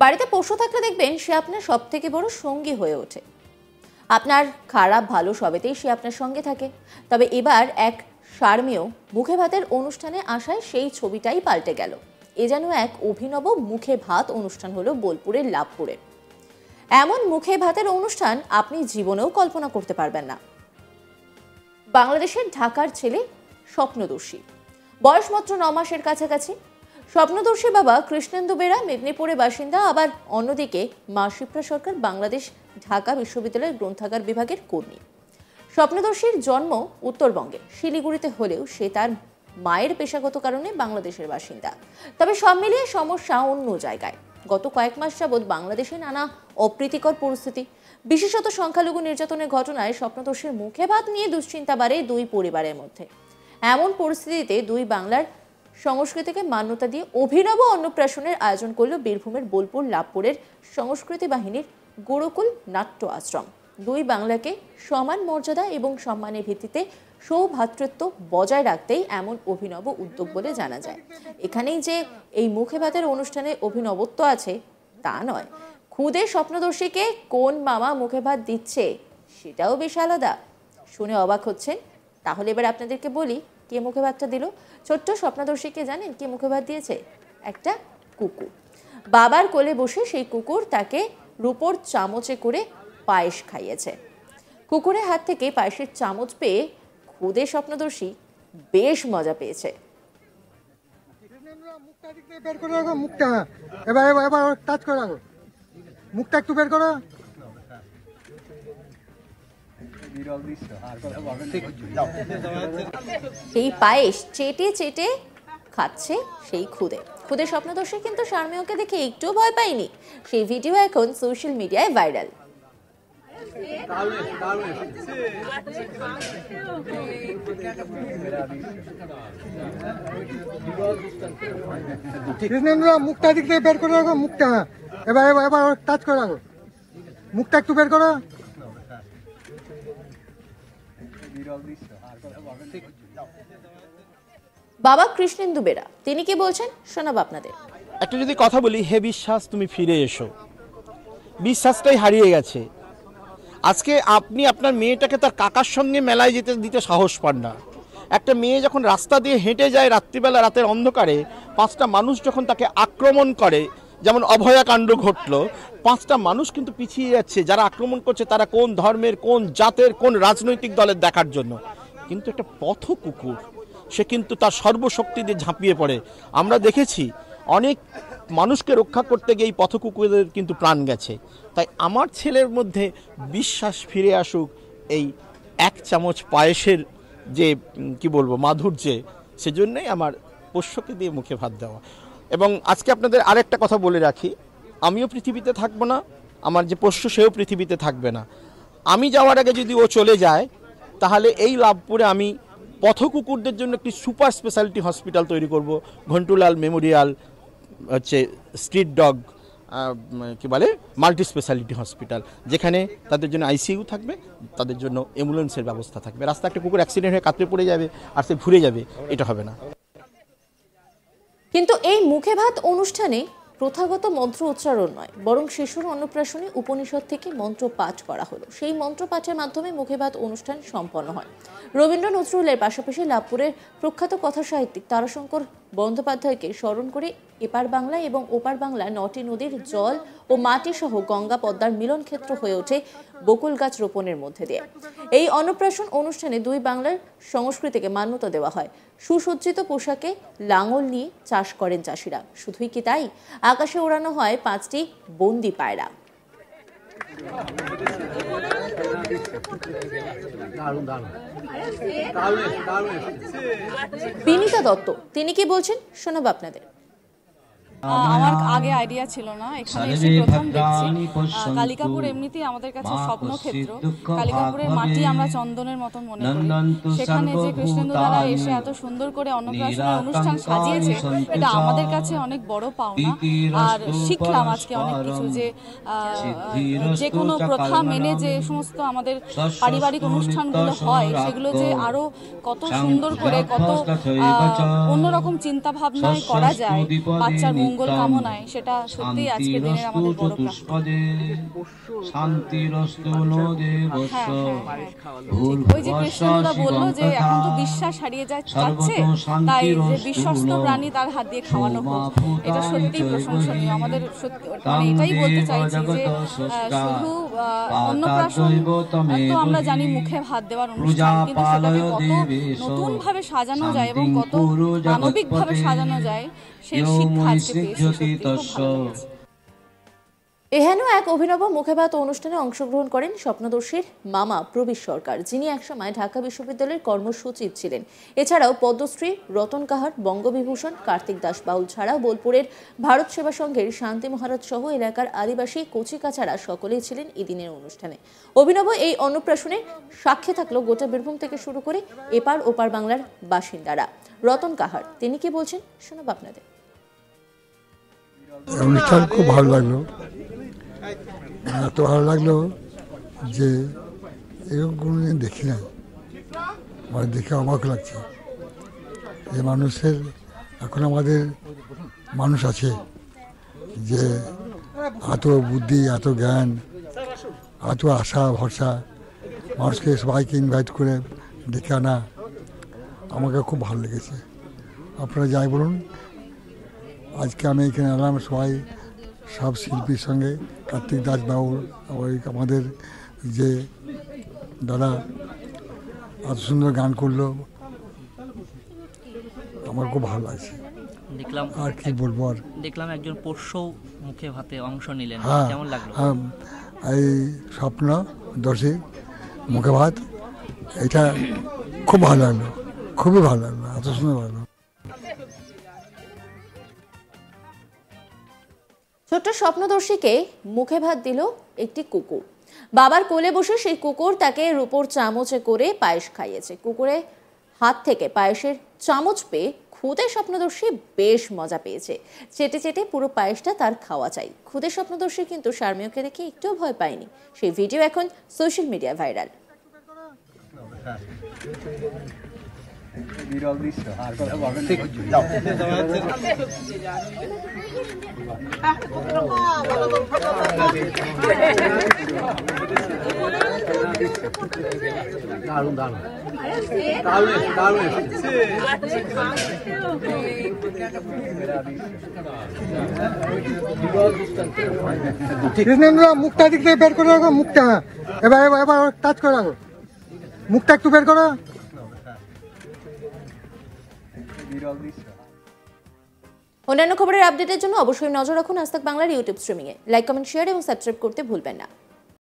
বাড়িতে পশু থাকলে দেখবেন সে আপনার সব থেকে বড় সঙ্গী হয়ে ওঠে। আপনার খারাপ ভালো সবেতেই সে আপনার সঙ্গে থাকে। তবে এবার এক শারমীয় মুখে ভাতের অনুষ্ঠানে আসায় সেই ছবিটাই পাল্টে গেল। এ যেন এক অভিনব মুখে ভাত অনুষ্ঠান হলো বোলপুরের লাভপুরে। এমন মুখে ভাতের অনুষ্ঠান আপনি জীবনেও কল্পনা করতে পারবেন না। বাংলাদেশের ঢাকার ছেলে স্বপ্নদর্শী, বয়স মাত্র 9 মাসের কাছাকাছি। স্বপ্নদর্শী বাবা কৃষ্ণেন্দু বেরা মেদিনীপুরের বাসিন্দা, আবার অন্যদিকে মা শিপ্রা সরকার বাংলাদেশ ঢাকা বিশ্ববিদ্যালয়ের গ্রন্থাগার বিভাগের কর্মী। স্বপ্নদর্শীর জন্ম উত্তরবঙ্গে শিলিগুড়িতে হলেও সে তার মায়ের পেশাগত কারণে বাংলাদেশের বাসিন্দা। তবে সব মিলিয়ে সমস্যা অন্য জায়গায়। গত কয়েক মাস যাবৎ বাংলাদেশে নানা অপ্রীতিকর পরিস্থিতি, বিশেষত সংখ্যালঘু নির্যাতনের ঘটনায় স্বপ্নদর্শীর মুখে ভাত নিয়ে দুশ্চিন্তা বাড়ে দুই পরিবারের মধ্যে। এমন পরিস্থিতিতে দুই বাংলার সংস্কৃতিকে মান্যতা দিয়ে অভিনব অন্নপ্রাশনের আয়োজন করল বীরভূমের বোলপুর লাভপুরের সংস্কৃতি বাহিনীর গুরুকুল নাট্য আশ্রম। দুই বাংলাকে সমান মর্যাদা এবং সম্মানের ভিত্তিতে সৌভ্রাতৃত্ব বজায় রাখতেই এমন অভিনব উদ্যোগ বলে জানা যায়। এখানেই যে এই মুখে ভাতের অনুষ্ঠানে অভিনবত্ব আছে তা নয়, খুদে স্বপ্নদর্শীকে কোন মামা মুখে ভাত দিচ্ছে সেটাও বেশ আলাদা। শুনে অবাক হচ্ছেন? তাহলে এবার আপনাদেরকে বলি কে মুখে ভাতটা দিল। ছোট্ট স্বপ্নদর্শীকে জানেন কে মুখে ভাত দিয়েছে? একটা কুকুর। বাবার কোলে বসে সেই কুকুর তাকে রূপোর চামচে করে পায়েস খাইয়েছে। কুকুরের হাত থেকে পায়েসের চামচ পেয়ে খুদে স্বপ্নদর্শী বেশ মজা পেয়েছে। মুখটা একটু বের করো। এই পায়েস চেটে চেটে খাচ্ছে সেই খুদে স্বপ্নদর্শী কিন্তু শারমীয়কে দেখে একটু ভয় পায়নি। সেই ভিডিও এখন সোশ্যাল মিডিয়ায় ভাইরাল। মুখটা দিক থেকে বের করে রাখো, মুখটা এবার এবার টাচ করে রাখো, মুখটা একটু বের করো। বাবা কৃষ্ণেন্দু বেরা তিনি কি বলছেন শোনাবো আপনাদের। একটা যদি কথা বলি, হে বিশ্বাস তুমি ফিরে এসো, বিশ্বাসটাই হারিয়ে গেছে। আজকে আপনি আপনার মেয়েটাকে তার কাকার সঙ্গে মেলায় যেতে দিতে সাহস পান না। একটা মেয়ে যখন রাস্তা দিয়ে হেঁটে যায় রাত্রিবেলা, রাতের অন্ধকারে, 5টা মানুষ যখন তাকে আক্রমণ করে, যেমন অভয়াকাণ্ড ঘটলো, 5টা মানুষ কিন্তু পিছিয়ে যাচ্ছে। যারা আক্রমণ করছে তারা কোন ধর্মের, কোন জাতের, কোন রাজনৈতিক দলের দেখার জন্য। কিন্তু একটা পথ কুকুর সে কিন্তু তার সর্বশক্তি দিয়ে ঝাঁপিয়ে পড়ে। আমরা দেখেছি অনেক মানুষকে রক্ষা করতে গিয়ে এই পথ কুকুরের কিন্তু প্রাণ গেছে। তাই আমার ছেলের মধ্যে বিশ্বাস ফিরে আসুক, এই এক চামচ পায়েসের যে কি বলবো মাধুর্যে, সেজন্যই আমার পোষ্যকে দিয়ে মুখে ভাত দেওয়া। এবং আজকে আপনাদের আরেকটা কথা বলে রাখি, আমিও পৃথিবীতে থাকবো না, আমার যে পোষ্য সেও পৃথিবীতে থাকবে না। আমি যাওয়ার আগে যদি ও চলে যায়, তাহলে এই লাভপুরে আমি পথ কুকুরদের জন্য একটি সুপার স্পেশালিটি হসপিটাল তৈরি করব। ঘন্টুলাল মেমোরিয়াল হচ্ছে স্ট্রিট ডগ কি বলে মাল্টি স্পেশালিটি হসপিটাল, যেখানে তাদের জন্য আইসিইউ থাকবে, তাদের জন্য অ্যাম্বুলেন্সের ব্যবস্থা থাকবে। রাস্তা একটা কুকুর অ্যাক্সিডেন্ট হয়ে কাতরে পড়ে যাবে আর সে ঘুরে যাবে, এটা হবে না। কিন্তু এই মুখে ভাত অনুষ্ঠানে প্রথাগত মন্ত্র উচ্চারণ নয়, বরং শিশুর অন্নপ্রাশনে উপনিষদ থেকে মন্ত্র পাঠ করা হলো। সেই মন্ত্র পাঠের মাধ্যমে মুখে ভাত অনুষ্ঠান সম্পন্ন হয়। রবীন্দ্র নজরুলের পাশাপাশি লাভপুরের প্রখ্যাত কথা সাহিত্যিক তারাশঙ্কর বন্দ্যোপাধ্যায়কে স্মরণ করে এপার বাংলা এবং ওপার বাংলা 9টি নদীর জল ও মাটি সহ গঙ্গা পদ্মার মিলন ক্ষেত্র হয়ে ওঠে বকুল গাছ রোপণের মধ্যে দিয়ে। এই অন্নপ্রাশন অনুষ্ঠানে দুই বাংলার সংস্কৃতিকে মান্যতা দেওয়া হয়। সুসজ্জিত পোশাকে লাঙল নিয়ে চাষ করেন চাষিরা। শুধুই কি তাই, আকাশে ওড়ানো হয় 5টি বন্দি পায়রা। বিনীতা দত্ত তিনি কি বলছেন শোনাবো আপনাদের। আমার আগে আইডিয়া ছিল না, এখানে এসে প্রথম দেখছি। কালিকাপুর এমনিতেই আমাদের কাছে স্বপ্নক্ষেত্র। কালিকাপুরের মাটি আমরা চন্দনের মতন মনে করি। সেখানে যে কৃষ্ণেন্দু দাদা এসে এত সুন্দর করে অন্নপ্রাশনের অনুষ্ঠান সাজিয়েছে, এটা আমাদের কাছে অনেক বড় পাওনা। আর শিখলাম আজকে অনেক কিছু, যে কোনো প্রথা মেনে যে সমস্ত আমাদের পারিবারিক অনুষ্ঠানগুলো হয়, সেগুলো যে আরো কত সুন্দর করে, কত অন্যরকম চিন্তা ভাবনায় করা যায় বাচ্চার মঙ্গল কামনায়, সেটা সত্যি আজকের দিনের আমাদের বড় প্রাপ্তি। ওই যে কৃষ্ণদা বললো যে এখন তো বিশ্বাস হারিয়ে যাচ্ছে, তাই যে বিশ্বস্ত প্রাণী তার হাত দিয়ে খাওয়ানো হোক, এটা সত্যি প্রশংসনীয়। আমাদের সত্যি মানে এটাই বলতে চাইছি যে শুধু অন্নপ্রাশন তো আমরা জানি মুখে ভাত দেওয়ার অনুষ্ঠান, কিন্তু সেটাকে কত নতুন ভাবে সাজানো যায় এবং কত মানবিক ভাবে সাজানো যায় সেই শিক্ষা আজকে পেয়েছি, সত্যি খুব ভালো লেগেছে। এহেন এক অভিনব মুখে ভাত অনুষ্ঠানে অংশগ্রহণ করেন স্বপ্নদর্শীর মামা প্রবীর সরকার, যিনি একসময় ঢাকা বিশ্ববিদ্যালয়ের কর্মসচিব ছিলেন। এছাড়াও পদ্মশ্রী, রতন কাহার, বঙ্গবিভূষণ, কার্তিক দাস বাউল ছাড়াও বোলপুরের ভারত সেবা সংঘের শান্তি মহারাজ সহ এলাকার আদিবাসী কচিকাচারা সকলেই ছিলেন এদিনের অনুষ্ঠানে। অভিনব এই অন্নপ্রাশনে সাক্ষী থাকলো গোটা বীরভূম থেকে শুরু করে এপার ওপার বাংলার বাসিন্দারা। রতন কাহার তিনি কি বলছেন শোনাব আপনাদের। অনুষ্ঠান খুব ভালো লাগলো, এত ভালো লাগলো যে এরকম কোনোদিন দেখি না, আমার দেখে অবাক লাগছে যে মানুষের এখন আমাদের মানুষ আছে যে এত বুদ্ধি, এত জ্ঞান, এত আশা ভরসা, মানুষকে সবাইকে ইনভাইট করে ডেকে আনা আমাকে খুব ভালো লেগেছে। আপনারা যাই বলুন, আজকে আমি এখানে এলাম সবাই সব শিল্পীর সঙ্গে, কার্তিক দাস বাউল, ওই আমাদের যে দাদা এত সুন্দর গান করলো, আমার খুব ভালো লাগছে। দেখলাম আর কি বলবো, আর দেখলাম একজন পোষ্য মুখে ভাতে অংশ নিলেন, হ্যাঁ কেমন লাগলো? হ্যাঁ, এই স্বপ্নদর্শী মুখে ভাত, এটা খুব ভালো লাগলো, খুবই ভালো লাগলো, এত সুন্দর ভালো। ছোট্ট স্বপ্নদর্শীকে মুখে ভাত দিল একটি কুকুর। বাবার কোলে বসে সেই কুকুর তাকে রূপোর চামচে করে পায়েস খাইয়েছে। কুকুরের হাত থেকে পায়েসের চামচ পেয়ে খুদে স্বপ্নদর্শী বেশ মজা পেয়েছে। চেটে চেটে পুরো পায়েসটা তার খাওয়া চাই। খুদে স্বপ্নদর্শী কিন্তু শারমিয়কে দেখে একটুও ভয় পায়নি। সেই ভিডিও এখন সোশ্যাল মিডিয়ায় ভাইরাল। বিরল দৃশ্য আর কথা বলবেন দারুণ দারুণ কৃষ্ণেন্দ্র মুখটা দিক থেকে বের করে রাখো, মুখটা এবার এবার এবার টাচ করে রাখো, মুখটা একটু বের করো। অন্যান্য খবরের আপডেটের জন্য অবশ্যই নজর রাখুন আজ তাক বাংলার ইউটিউব স্ট্রিমিংয়ে। লাইক, কমেন্ট, শেয়ার এবং সাবস্ক্রাইব করতে ভুলবেন না।